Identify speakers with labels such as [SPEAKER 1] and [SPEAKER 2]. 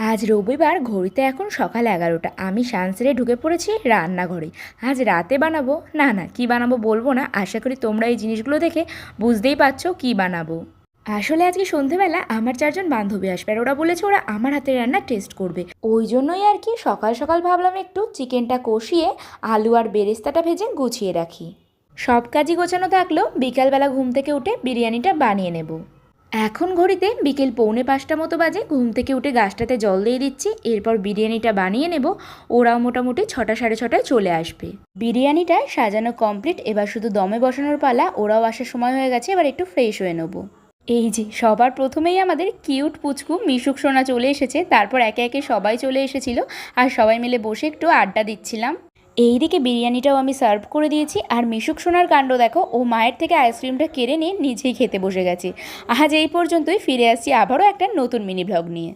[SPEAKER 1] আজ রবিবার, ঘড়িতে এখন সকাল 11টা। আমি স্নান সেরে ঢুকে পড়েছি রান্নাঘরে। আজ রাতে বানাবো, না কি বানাবো বলবো না। আশা করি তোমরা এই জিনিসগুলো দেখে বুঝতেই পারছো কি বানাবো। আসলে আজকে সন্ধেবেলা আমার 4জন বান্ধবী আসবে, আর ওরা বলেছে ওরা আমার হাতের রান্না টেস্ট করবে। ওই জন্যই আর কি সকাল সকাল ভাবলাম একটু চিকেনটা কষিয়ে আলু আর বেরেস্তাটা ভেজে গুছিয়ে রাখি। সব কাজই গোছানো থাকলেও বিকালবেলা ঘুম থেকে উঠে বিরিয়ানিটা বানিয়ে নেব। এখন ঘড়িতে বিকেল 4:45 মতো বাজে। ঘুম থেকে উঠে গাছটাতে জল দিয়ে দিচ্ছি, এরপর বিরিয়ানিটা বানিয়ে নেব। ওরাও মোটামুটি 6টা সাড়ে 6টায় চলে আসবে। বিরিয়ানিটা সাজানো কমপ্লিট, এবার শুধু দমে বসানোর পালা। ওরাও আসার সময় হয়ে গেছে, এবার একটু ফ্রেশ হয়ে নেব। এই যে সবার প্রথমেই আমাদের কিউট পুচকু মিশুক সোনা চলে এসেছে। তারপর একে একে সবাই চলে এসেছিল, আর সবাই মিলে বসে একটু আড্ডা দিচ্ছিলাম। এইদিকে বিরিয়ানিটাও আমি সার্ভ করে দিয়েছি, আর মিশুক সোনার কাণ্ড দেখো, ও মায়ের থেকে আইসক্রিমটা কেড়ে নিয়ে নিজেই খেতে বসে গেছে। আজ এই পর্যন্তই, ফিরে আসছি আবারও একটা নতুন মিনি ব্লগ নিয়ে।